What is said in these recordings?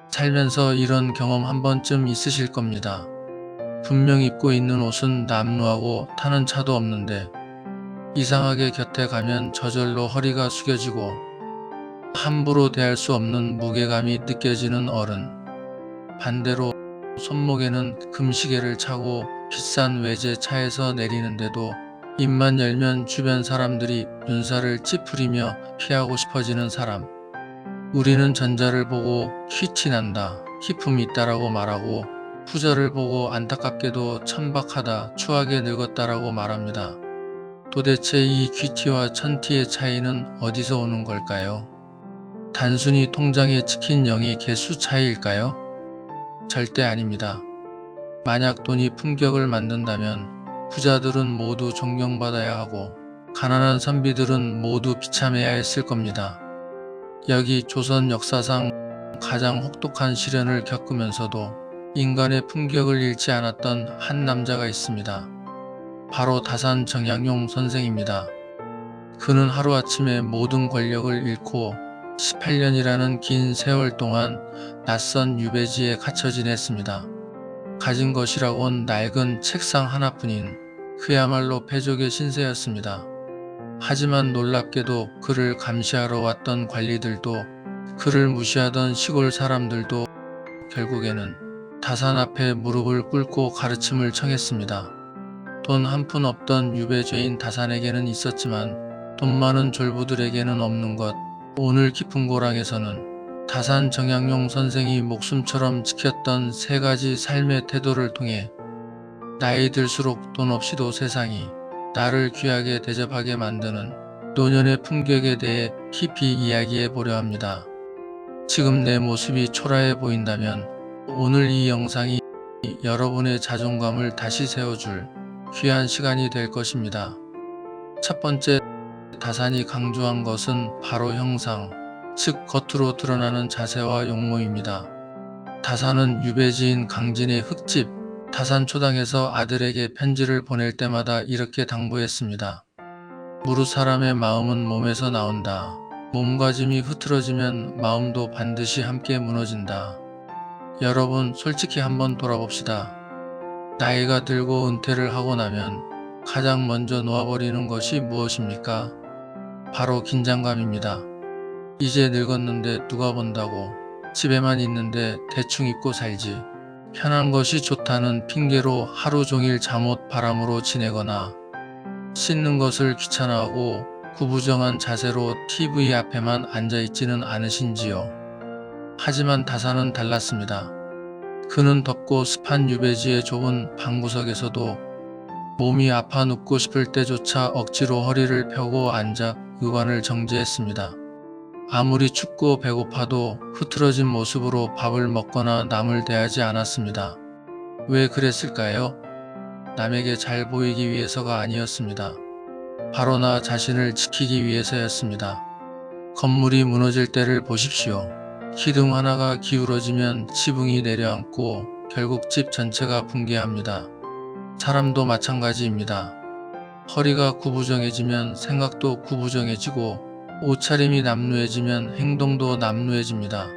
살면서 이런 경험 한 번쯤 있으실 겁니다. 분명 입고 있는 옷은 남루하고 타는 차도 없는데 이상하게 곁에 가면 저절로 허리가 숙여지고 함부로 대할 수 없는 무게감이 느껴지는 어른. 반대로 손목에는 금시계를 차고 비싼 외제차에서 내리는데도 입만 열면 주변 사람들이 눈살을 찌푸리며 피하고 싶어지는 사람. 우리는 전자를 보고 퀴치 난다, 희품이 있다라고 말하고 후자를 보고 안타깝게도 천박하다, 추하게 늙었다라고 말합니다. 도대체 이 귀티와 천티의 차이는 어디서 오는 걸까요? 단순히 통장에 찍힌 0이 개수 차이일까요? 절대 아닙니다. 만약 돈이 품격을 만든다면 부자들은 모두 존경받아야 하고 가난한 선비들은 모두 비참해야 했을 겁니다. 여기 조선 역사상 가장 혹독한 시련을 겪으면서도 인간의 품격을 잃지 않았던 한 남자가 있습니다. 바로 다산 정약용 선생입니다. 그는 하루아침에 모든 권력을 잃고 18년이라는 긴 세월 동안 낯선 유배지에 갇혀 지냈습니다. 가진 것이라곤 낡은 책상 하나뿐인 그야말로 패족의 신세였습니다. 하지만 놀랍게도 그를 감시하러 왔던 관리들도 그를 무시하던 시골 사람들도 결국에는 다산 앞에 무릎을 꿇고 가르침을 청했습니다. 돈 한 푼 없던 유배죄인 다산에게는 있었지만 돈 많은 졸부들에게는 없는 것. 오늘 깊은 고랑에서는 다산 정약용 선생이 목숨처럼 지켰던 세 가지 삶의 태도를 통해 나이 들수록 돈 없이도 세상이 나를 귀하게 대접하게 만드는 노년의 품격에 대해 깊이 이야기해 보려 합니다. 지금 내 모습이 초라해 보인다면 오늘 이 영상이 여러분의 자존감을 다시 세워줄 귀한 시간이 될 것입니다. 첫 번째, 다산이 강조한 것은 바로 형상, 즉 겉으로 드러나는 자세와 용모입니다. 다산은 유배지인 강진의 흙집 다산초당에서 아들에게 편지를 보낼 때마다 이렇게 당부했습니다. 무릇 사람의 마음은 몸에서 나온다. 몸가짐이 흐트러지면 마음도 반드시 함께 무너진다. 여러분, 솔직히 한번 돌아봅시다. 나이가 들고 은퇴를 하고 나면 가장 먼저 놓아버리는 것이 무엇입니까? 바로 긴장감입니다. 이제 늙었는데 누가 본다고, 집에만 있는데 대충 입고 살지, 편한 것이 좋다는 핑계로 하루 종일 잠옷 바람으로 지내거나 씻는 것을 귀찮아하고 구부정한 자세로 TV 앞에만 앉아있지는 않으신지요. 하지만 다산은 달랐습니다. 그는 덥고 습한 유배지의 좁은 방구석에서도 몸이 아파 눕고 싶을 때조차 억지로 허리를 펴고 앉아 의관을 정지했습니다. 아무리 춥고 배고파도 흐트러진 모습으로 밥을 먹거나 남을 대하지 않았습니다. 왜 그랬을까요? 남에게 잘 보이기 위해서가 아니었습니다. 바로 나 자신을 지키기 위해서였습니다. 건물이 무너질 때를 보십시오. 기둥 하나가 기울어지면 지붕이 내려앉고 결국 집 전체가 붕괴합니다. 사람도 마찬가지입니다. 허리가 구부정해지면 생각도 구부정해지고 옷차림이 남루해지면 행동도 남루해집니다.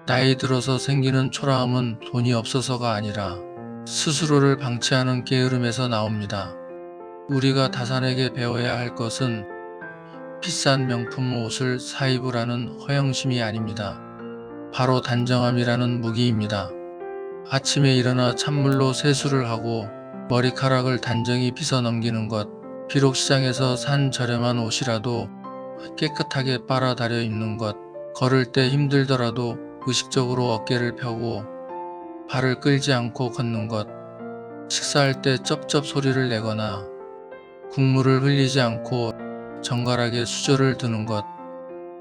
나이 들어서 생기는 초라함은 돈이 없어서가 아니라 스스로를 방치하는 게으름에서 나옵니다. 우리가 다산에게 배워야 할 것은 비싼 명품 옷을 사입으라는 허영심이 아닙니다. 바로 단정함이라는 무기입니다. 아침에 일어나 찬물로 세수를 하고 머리카락을 단정히 빗어 넘기는 것, 비록 시장에서 산 저렴한 옷이라도 깨끗하게 빨아다려 입는 것, 걸을 때 힘들더라도 의식적으로 어깨를 펴고 발을 끌지 않고 걷는 것, 식사할 때 쩝쩝 소리를 내거나 국물을 흘리지 않고 정갈하게 수저를 드는 것,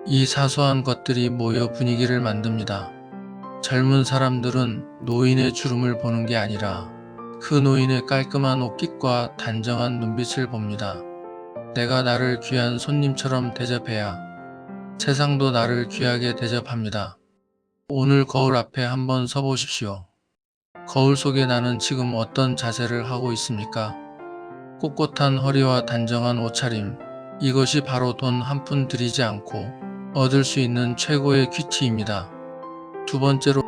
이 사소한 것들이 모여 분위기를 만듭니다. 젊은 사람들은 노인의 주름을 보는 게 아니라 그 노인의 깔끔한 옷깃과 단정한 눈빛을 봅니다. 내가 나를 귀한 손님처럼 대접해야 세상도 나를 귀하게 대접합니다. 오늘 거울 앞에 한번 서보십시오. 거울 속에 나는 지금 어떤 자세를 하고 있습니까? 꼿꼿한 허리와 단정한 옷차림, 이것이 바로 돈 한 푼 들이지 않고 얻을 수 있는 최고의 큐티입니다. 두 번째로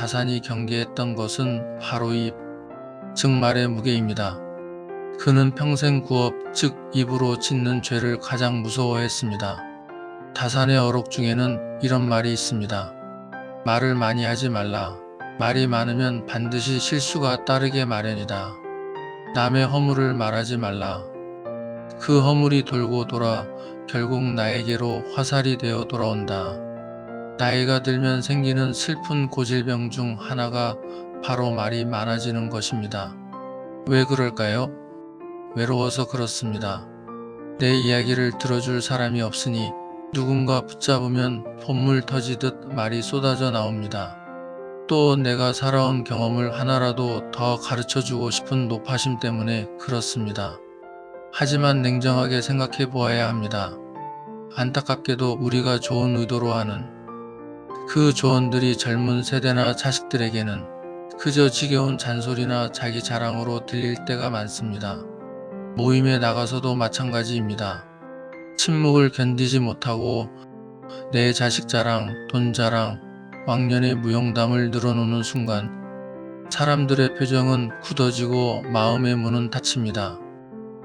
다산이 경계했던 것은 바로 입, 즉 말의 무게입니다. 그는 평생 구업, 즉 입으로 짓는 죄를 가장 무서워했습니다. 다산의 어록 중에는 이런 말이 있습니다. 말을 많이 하지 말라. 말이 많으면 반드시 실수가 따르게 마련이다. 남의 허물을 말하지 말라. 그 허물이 돌고 돌아 결국 나에게로 화살이 되어 돌아온다. 나이가 들면 생기는 슬픈 고질병 중 하나가 바로 말이 많아지는 것입니다. 왜 그럴까요? 외로워서 그렇습니다. 내 이야기를 들어줄 사람이 없으니 누군가 붙잡으면 봇물 터지듯 말이 쏟아져 나옵니다. 또 내가 살아온 경험을 하나라도 더 가르쳐주고 싶은 노파심 때문에 그렇습니다. 하지만 냉정하게 생각해 보아야 합니다. 안타깝게도 우리가 좋은 의도로 하는 그 조언들이 젊은 세대나 자식들에게는 그저 지겨운 잔소리나 자기 자랑으로 들릴 때가 많습니다. 모임에 나가서도 마찬가지입니다. 침묵을 견디지 못하고 내 자식 자랑, 돈 자랑, 왕년의 무용담을 늘어놓는 순간 사람들의 표정은 굳어지고 마음의 문은 닫힙니다.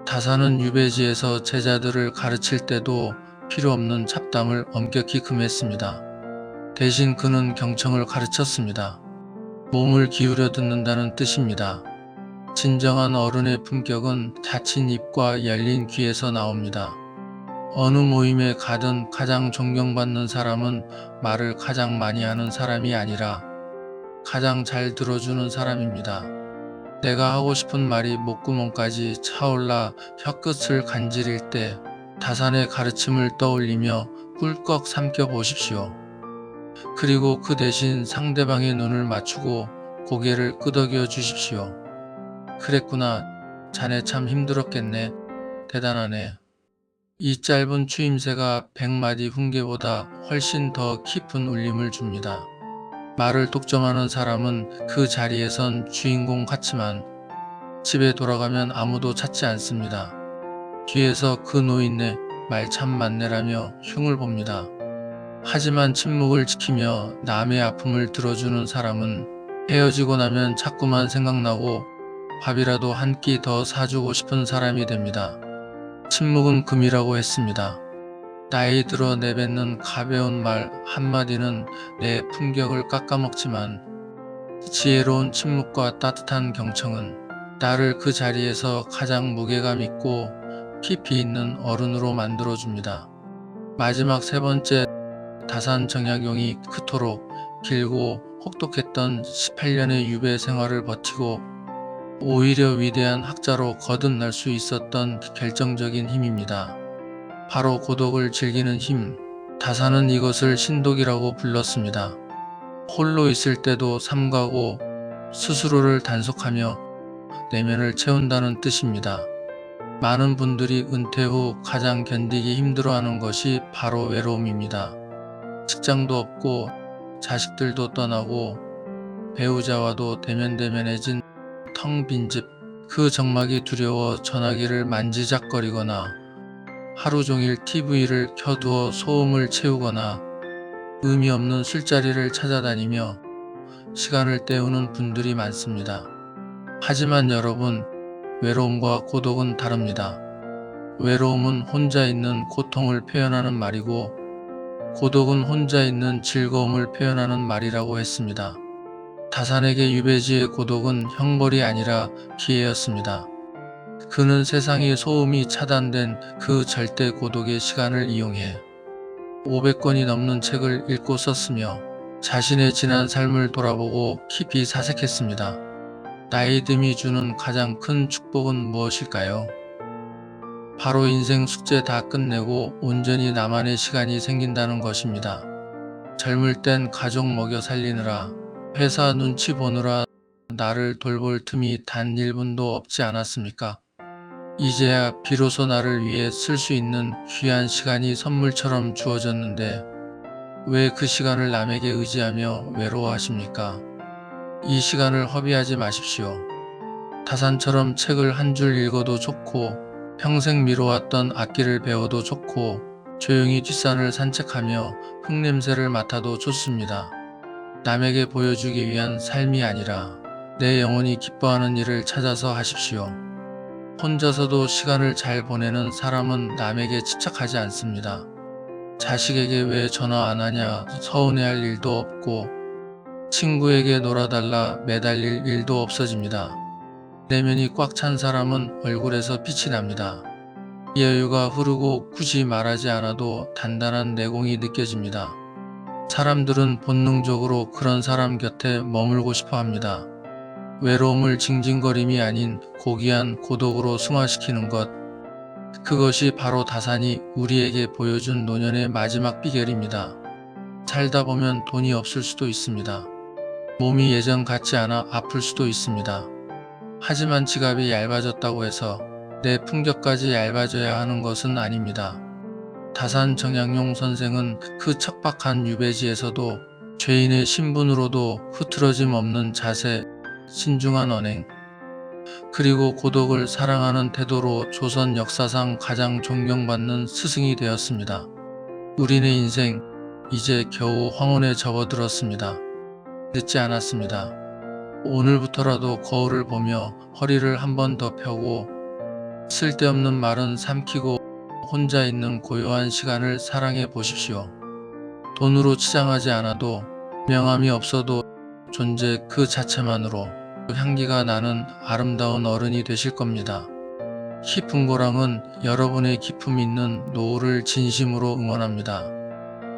다산은 유배지에서 제자들을 가르칠 때도 필요 없는 잡담을 엄격히 금했습니다. 대신 그는 경청을 가르쳤습니다. 몸을 기울여 듣는다는 뜻입니다. 진정한 어른의 품격은 닫힌 입과 열린 귀에서 나옵니다. 어느 모임에 가든 가장 존경받는 사람은 말을 가장 많이 하는 사람이 아니라 가장 잘 들어주는 사람입니다. 내가 하고 싶은 말이 목구멍까지 차올라 혀끝을 간지릴 때 다산의 가르침을 떠올리며 꿀꺽 삼켜 보십시오. 그리고 그 대신 상대방의 눈을 맞추고 고개를 끄덕여 주십시오. 그랬구나. 자네 참 힘들었겠네. 대단하네. 이 짧은 추임새가 100마디 훈계보다 훨씬 더 깊은 울림을 줍니다. 말을 독점하는 사람은 그 자리에선 주인공 같지만 집에 돌아가면 아무도 찾지 않습니다. 뒤에서 그 노인네 말 참 많네라며 흉을 봅니다. 하지만 침묵을 지키며 남의 아픔을 들어주는 사람은 헤어지고 나면 자꾸만 생각나고 밥이라도 한 끼 더 사주고 싶은 사람이 됩니다. 침묵은 금이라고 했습니다. 나이 들어 내뱉는 가벼운 말 한마디는 내 품격을 깎아먹지만 지혜로운 침묵과 따뜻한 경청은 나를 그 자리에서 가장 무게감 있고 깊이 있는 어른으로 만들어줍니다. 마지막 세 번째, 다산 정약용이 그토록 길고 혹독했던 18년의 유배 생활을 버티고 오히려 위대한 학자로 거듭날 수 있었던 결정적인 힘입니다. 바로 고독을 즐기는 힘. 다산은 이것을 신독이라고 불렀습니다. 홀로 있을 때도 삼가고 스스로를 단속하며 내면을 채운다는 뜻입니다. 많은 분들이 은퇴 후 가장 견디기 힘들어하는 것이 바로 외로움입니다. 직장도 없고 자식들도 떠나고 배우자와도 대면대면해진 텅 빈 집. 그 정막이 두려워 전화기를 만지작거리거나 하루 종일 TV를 켜두어 소음을 채우거나 의미 없는 술자리를 찾아다니며 시간을 때우는 분들이 많습니다. 하지만 여러분, 외로움과 고독은 다릅니다. 외로움은 혼자 있는 고통을 표현하는 말이고 고독은 혼자 있는 즐거움을 표현하는 말이라고 했습니다. 다산에게 유배지의 고독은 형벌이 아니라 기회였습니다. 그는 세상의 소음이 차단된 그 절대 고독의 시간을 이용해 500권이 넘는 책을 읽고 썼으며 자신의 지난 삶을 돌아보고 깊이 사색했습니다. 나이듦이 주는 가장 큰 축복은 무엇일까요? 바로 인생 숙제 다 끝내고 온전히 나만의 시간이 생긴다는 것입니다. 젊을 땐 가족 먹여 살리느라, 회사 눈치 보느라 나를 돌볼 틈이 단 1분도 없지 않았습니까? 이제야 비로소 나를 위해 쓸 수 있는 귀한 시간이 선물처럼 주어졌는데 왜 그 시간을 남에게 의지하며 외로워하십니까? 이 시간을 허비하지 마십시오. 다산처럼 책을 한 줄 읽어도 좋고 평생 미뤄왔던 악기를 배워도 좋고 조용히 뒷산을 산책하며 흙냄새를 맡아도 좋습니다. 남에게 보여주기 위한 삶이 아니라 내 영혼이 기뻐하는 일을 찾아서 하십시오. 혼자서도 시간을 잘 보내는 사람은 남에게 집착하지 않습니다. 자식에게 왜 전화 안 하냐 서운해할 일도 없고, 친구에게 놀아달라 매달릴 일도 없어집니다. 내면이 꽉 찬 사람은 얼굴에서 빛이 납니다. 여유가 흐르고 굳이 말하지 않아도 단단한 내공이 느껴집니다. 사람들은 본능적으로 그런 사람 곁에 머물고 싶어 합니다. 외로움을 징징거림이 아닌 고귀한 고독으로 승화시키는 것, 그것이 바로 다산이 우리에게 보여준 노년의 마지막 비결입니다. 살다 보면 돈이 없을 수도 있습니다. 몸이 예전 같지 않아 아플 수도 있습니다. 하지만 지갑이 얇아졌다고 해서 내 품격까지 얇아져야 하는 것은 아닙니다. 다산 정약용 선생은 그 척박한 유배지에서도 죄인의 신분으로도 흐트러짐 없는 자세, 신중한 언행, 그리고 고독을 사랑하는 태도로 조선 역사상 가장 존경받는 스승이 되었습니다. 우리네 인생 이제 겨우 황혼에 접어들었습니다. 늦지 않았습니다. 오늘부터라도 거울을 보며 허리를 한 번 더 펴고 쓸데없는 말은 삼키고 혼자 있는 고요한 시간을 사랑해 보십시오. 돈으로 치장하지 않아도, 명함이 없어도 존재 그 자체만으로 향기가 나는 아름다운 어른이 되실 겁니다. 희풍고랑은 여러분의 기품 있는 노후를 진심으로 응원합니다.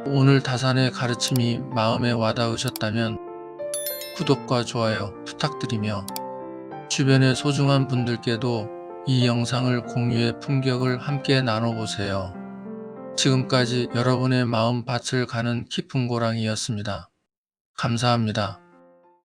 오늘 다산의 가르침이 마음에 와닿으셨다면 구독과 좋아요 부탁드리며 주변의 소중한 분들께도 이 영상을 공유해 품격을 함께 나눠보세요. 지금까지 여러분의 마음밭을 가는 희풍고랑이었습니다. 감사합니다.